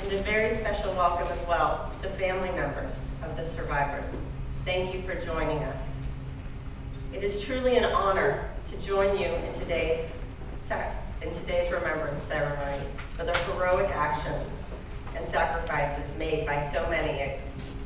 And a very special welcome as well to the family members of the survivors. Thank you for joining us. It is truly an honor to join you in today's remembrance ceremony for the heroic actions and sacrifices made by so many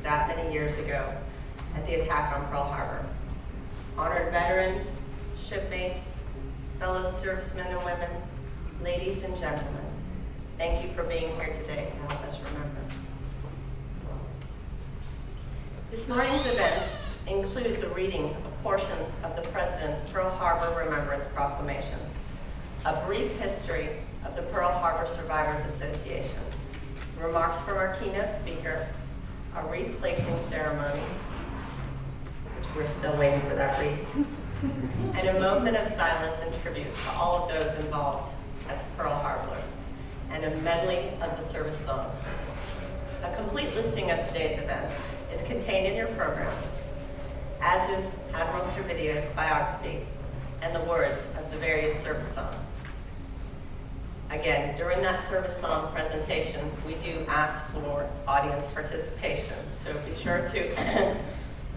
that many years ago at the attack on Pearl Harbor. Honored veterans, shipmates, fellow servicemen and women, ladies and gentlemen, thank you for being here today to help us remember. This morning's events include the reading of portions of the President's Pearl Harbor Remembrance Proclamation, a brief history of the Pearl Harbor Survivors Association, remarks from our keynote speaker, a wreath-placing ceremony, which we're still waiting for that wreath, and a moment of silence and tribute to all of those involved at Pearl Harbor, and a medley of the service songs. A complete listing of today's events is contained in your program, as is Admiral Servidio's biography and the words of the various service songs. Again, during that service song presentation, we do ask for audience participation, so be sure to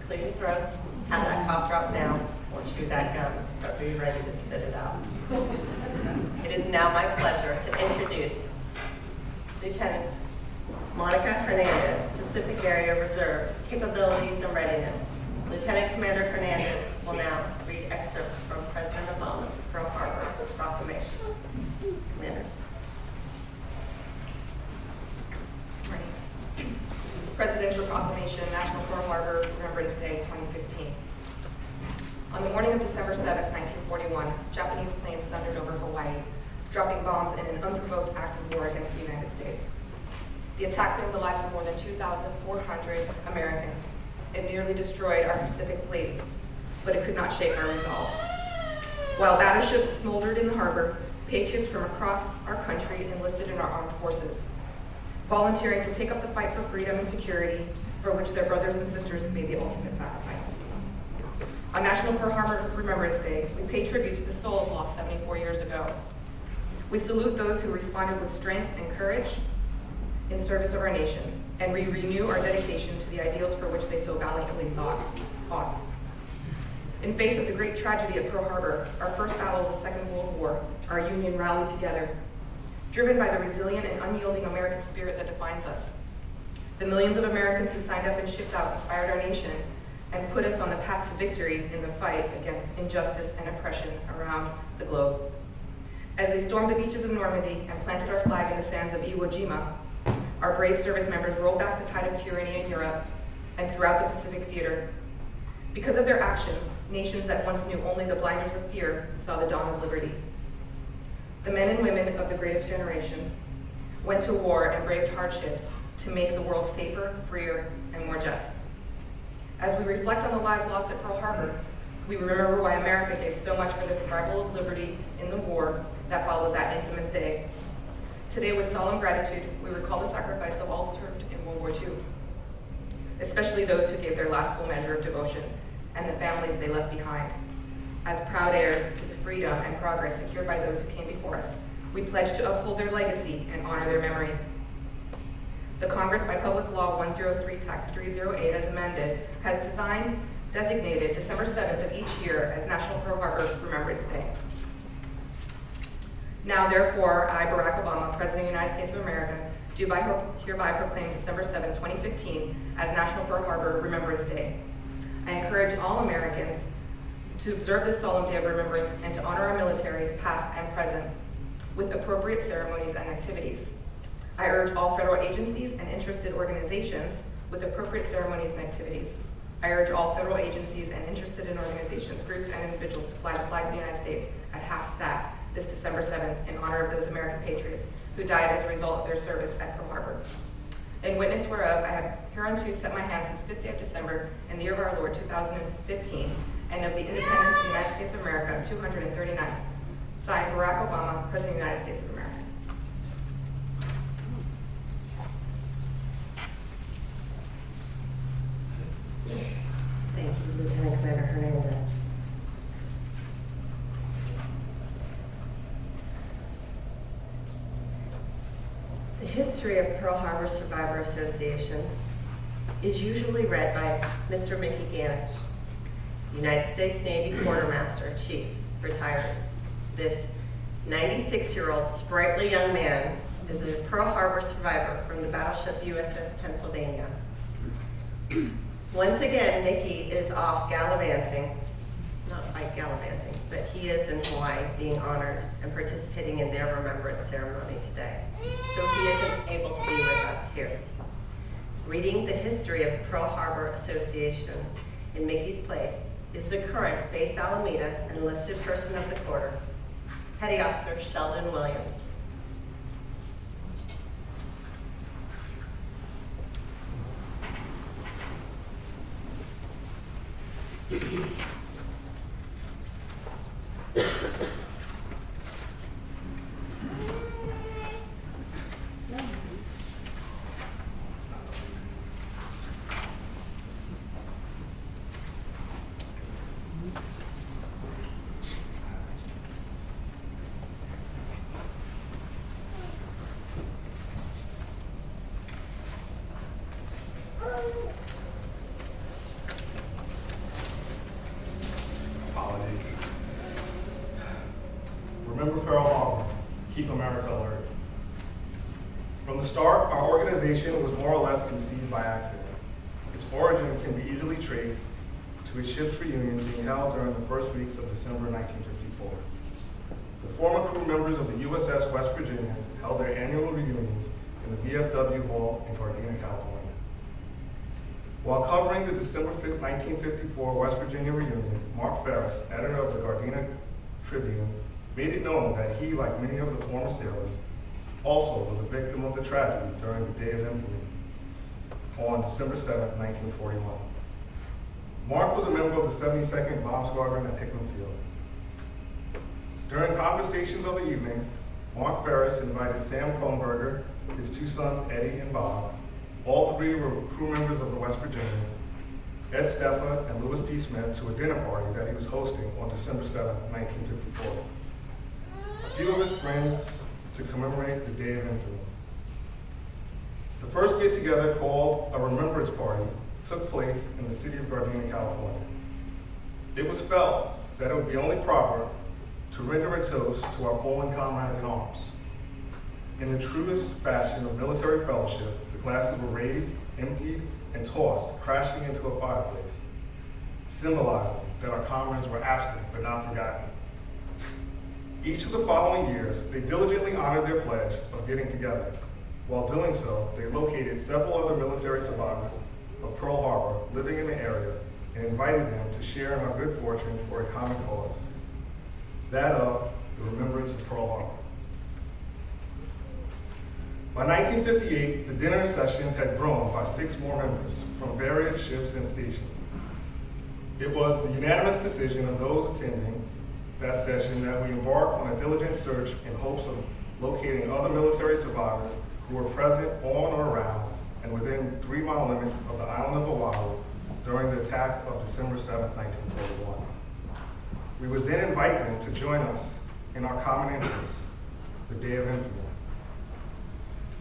clear your throats, have that cough drop down, or chew that gum, but be ready to spit it out. It is now my pleasure to introduce Lieutenant Monica Hernandez, Pacific Area Reserve, Capabilities and Readiness. Lieutenant Commander Hernandez will now read excerpts from President Obama's Pearl Harbor Proclamation. Commander. Presidential Proclamation, National Pearl Harbor Remembrance Day 2015. On the morning of December 7, 1941, Japanese planes thundered over Hawaii, dropping bombs in an unprovoked act of war against the United States. The attack claimed the lives of more than 2,400 Americans. It nearly destroyed our Pacific fleet, but it could not shake our resolve. While battleships smoldered in the harbor, patriots from across our country enlisted in our armed forces, volunteering to take up the fight for freedom and security, for which their brothers and sisters made the ultimate sacrifice. On National Pearl Harbor Remembrance Day, we pay tribute to the souls lost 74 years ago. We salute those who responded with strength and courage in service of our nation, and we renew our dedication to the ideals for which they so valiantly fought. In face of the great tragedy at Pearl Harbor, our first battle of the Second World War, our Union rallied together, driven by the resilient and unyielding American spirit that defines us. The millions of Americans who signed up and shipped out inspired our nation and put us on the path to victory in the fight against injustice and oppression around the globe. As they stormed the beaches of Normandy and planted our flag in the sands of Iwo Jima, our brave service members rolled back the tide of tyranny in Europe and throughout the Pacific theater. Because of their actions, nations that once knew only the blinders of fear saw the dawn of liberty. The men and women of the greatest generation went to war and braved hardships to make the world safer, freer, and more just. As we reflect on the lives lost at Pearl Harbor, we remember why America gave so much for the survival of liberty in the war that followed that infamous day. Today, with solemn gratitude, we recall the sacrifice of all served in World War II, especially those who gave their last full measure of devotion and the families they left behind. As proud heirs to the freedom and progress secured by those who came before us, we pledge to uphold their legacy and honor their memory. The Congress, by Public Law 103, Tac 308, as amended, has designated December 7th of each year as National Pearl Harbor Remembrance Day. Now, therefore, I, Barack Obama, President of the United States of America, do hereby proclaim December 7, 2015 as National Pearl Harbor Remembrance Day. I encourage all Americans to observe this solemn day of remembrance and to honor our military, past and present, with appropriate ceremonies and activities. I urge all federal agencies and interested organizations with appropriate ceremonies and activities. I urge all federal agencies and interested in organizations, groups, and individuals to fly the flag of the United States at half-staff this December 7th in honor of those American patriots who died as a result of their service at Pearl Harbor. In witness whereof, I have hereunto set my hand since 5th day of December in the year of our Lord 2015, and of the independence of the United States of America, 239. Signed, Barack Obama, President of the United States of America. Thank you, Lieutenant Commander Hernandez. The history of Pearl Harbor Survivor Association is usually read by Mr. Mickey Ganich, United States Navy Quartermaster Chief, retired. This 96-year-old sprightly young man is a Pearl Harbor survivor from the battleship USS Pennsylvania. Once again, Mickey is off gallivanting, not like gallivanting, but he is in Hawaii being honored and participating in their remembrance ceremony today. So he isn't able to be with us here. Reading the history of Pearl Harbor Association in Mickey's place is the current base Alameda enlisted person of the quarter, Petty Officer Sheldon Williams. Remember Pearl Harbor, keep America alert. From the start, our organization was more or less conceived by accident. Its origin can be easily traced to its ship's reunion being held during the first weeks of December 1954. The former crew members of the USS West Virginia held their annual reunions in the VFW Hall in Gardena, California. While covering the December 5, 1954 West Virginia reunion, Mark Ferris, editor of the Gardena Tribune, made it known that he, like many of the former sailors, also was a victim of the tragedy during the Day of Infamy on December 7, 1941. Mark was a member of the 72nd Bomb Squadron at Hickman Field. During conversations of the evening, Mark Ferris invited Sam Kronberger, his two sons Eddie and Bob, all three were crew members of the West Virginia, Ed Steffa and Louis P. Smith, to a dinner party that he was hosting on December 7, 1954. A few of his friends to commemorate the Day of Infamy. The first get-together, called a Remembrance Party, took place in the city of Gardena, California. It was felt that it would be only proper to render a toast to our fallen comrades in arms. In the truest fashion of military fellowship, the glasses were raised, emptied, and tossed, crashing into a fireplace, symbolizing that our comrades were absent but not forgotten. Each of the following years, they diligently honored their pledge of getting together. While doing so, they located several other military survivors of Pearl Harbor living in the area and invited them to share in our good fortune for a common cause, that of the remembrance of Pearl Harbor. By 1958, the dinner sessions had grown by 6 more members from various ships and stations. It was the unanimous decision of those attending that session that we embark on a diligent search in hopes of locating other military survivors who were present on or around and within 3-mile limits of the island of Oahu during the attack of December 7, 1941. We would then invite them to join us in our common interest, the Day of Infamy.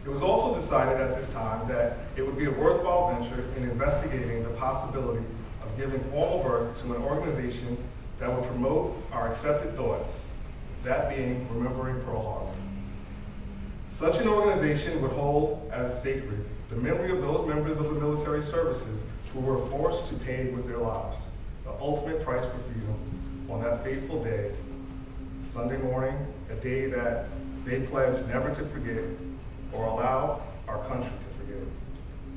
It was also decided at this time that it would be a worthwhile venture in investigating the possibility of giving formal birth to an organization that would promote our accepted thoughts, that being remembering Pearl Harbor. Such an organization would hold as sacred the memory of those members of the military services who were forced to pay with their lives the ultimate price for freedom on that fateful day, Sunday morning, a day that they pledged never to forget or allow our country to forget.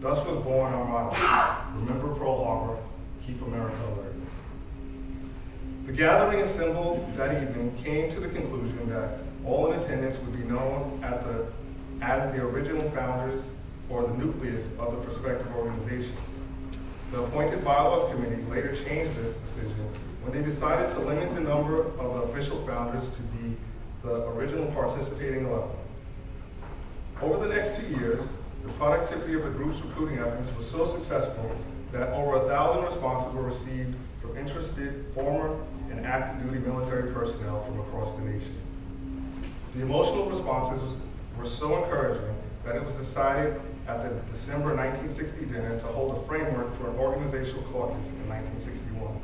Thus was born our motto, remember Pearl Harbor, keep America alert. The gathering assembled that evening came to the conclusion that all in attendance would be known as the original founders or the nucleus of the prospective organization. The appointed bylaws committee later changed this decision when they decided to limit the number of the official founders to be the original participating 11. Over the next 2 years, the productivity of the group's recruiting efforts was so successful that over 1,000 responses were received from interested former and active duty military personnel from across the nation. The emotional responses were so encouraging that it was decided at the December 1960 dinner to hold a framework for an organizational caucus in 1961.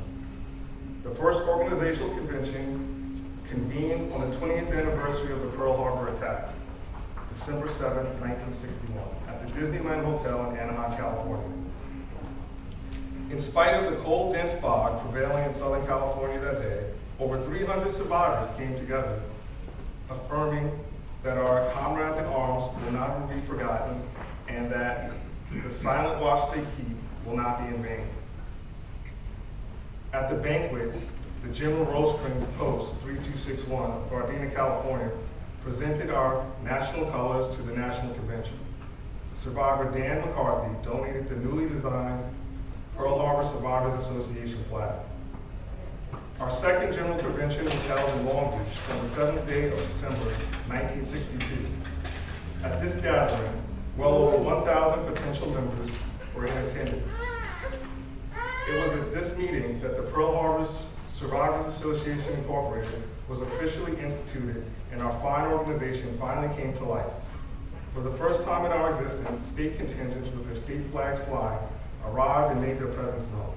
The first organizational convention convened on the 20th anniversary of the Pearl Harbor attack, December 7, 1961, at the Disneyland Hotel in Anaheim, California. In spite of the cold, dense fog prevailing in Southern California that day, over 300 survivors came together, affirming that our comrades in arms will not be forgotten and that the silent watch they keep will not be in vain. At the banquet, the General Rosecrans Post 3261 of Gardena, California, presented our national colors to the National Convention. Survivor Dan McCarthy donated the newly designed Pearl Harbor Survivors Association flag. Our second General Convention was held in Long Beach on the 7th day of December 1962. At this gathering, well over 1,000 potential members were in attendance. It was at this meeting that the Pearl Harbor Survivors Association Incorporated was officially instituted and our fine organization finally came to life. For the first time in our existence, state contingents with their state flags flying arrived and made their presence known.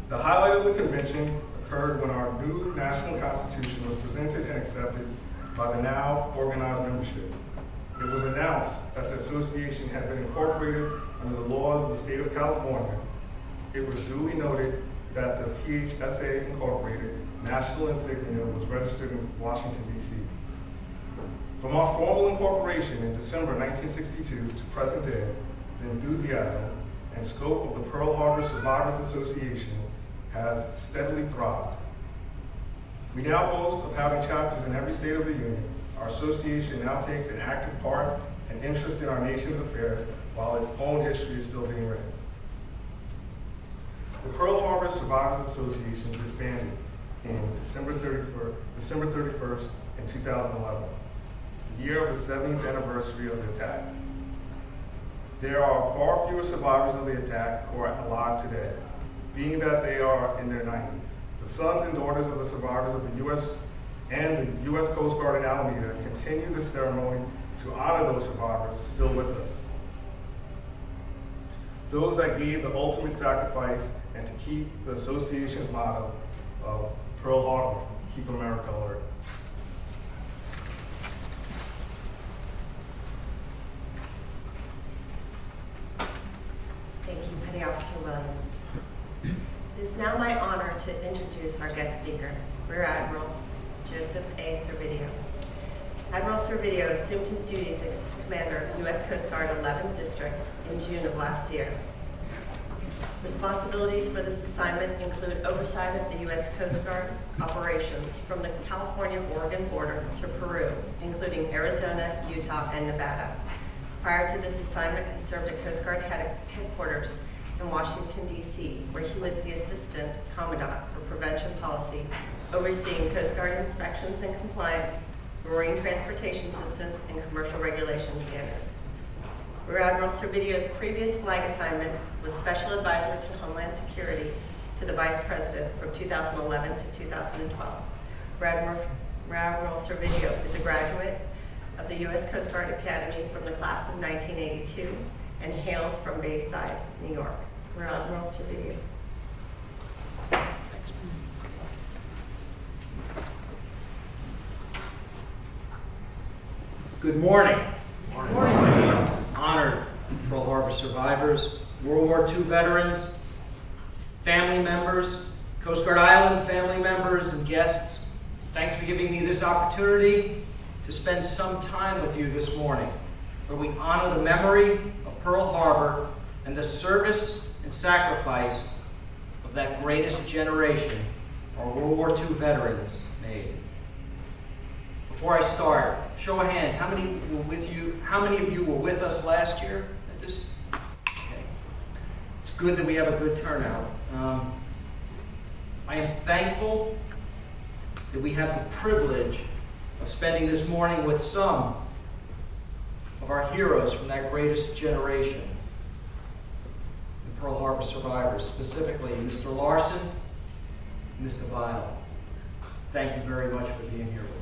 The highlight of the convention occurred when our new national constitution was presented and accepted by the now organized membership. It was announced that the association had been incorporated under the laws of the state of California. It was duly noted that the PHSA Incorporated national insignia was registered in Washington, D.C. From our formal incorporation in December 1962 to present day, the enthusiasm and scope of the Pearl Harbor Survivors Association has steadily thrived. We now boast of having chapters in every state of the Union. Our association now takes an active part and interest in our nation's affairs while its own history is still being written. The Pearl Harbor Survivors Association disbanded in December 31st in 2011, the year of the 70th anniversary of the attack. There are far fewer survivors of the attack who are alive today, being that they are in their 90s. The sons and daughters of the survivors of the U.S. and the U.S. Coast Guard in Alameda continue the ceremony to honor those survivors still with us. Those that gave the ultimate sacrifice and to keep the association's motto of Pearl Harbor, keep America alert. Thank you, Petty Officer Williams. It is now my honor to introduce our guest speaker, Rear Admiral Joseph A. Servidio. Admiral Servidio assumed his duties as Commander of U.S. Coast Guard 11th District in June of last year. Responsibilities for this assignment include oversight of the U.S. Coast Guard operations from the California-Oregon border to Peru, including Arizona, Utah, and Nevada. Prior to this assignment, he served at Coast Guard headquarters in Washington, D.C., where he was the Assistant Commandant for Prevention Policy, overseeing Coast Guard inspections and compliance, marine transportation systems, and commercial regulation standards. Rear Admiral Servidio's previous flag assignment was Special Advisor to Homeland Security to the Vice President from 2011 to 2012. Rear Admiral Servidio is a graduate of the U.S. Coast Guard Academy from the class of 1982 and hails from Bayside, New York. Rear Admiral Servidio. Good morning. Good morning. Honored Pearl Harbor survivors, World War II veterans, family members, Coast Guard Island family members, and guests. Thanks for giving me this opportunity to spend some time with you this morning, where we honor the memory of Pearl Harbor and the service and sacrifice of that greatest generation our World War II veterans made. Before I start, show of hands, how many of you were with us last year at this? Okay. It's good that we have a good turnout. I am thankful that we have the privilege of spending this morning with some of our heroes from that greatest generation, the Pearl Harbor survivors, specifically Mr. Larsen and Mr. Byal. Thank you very much for being here with us.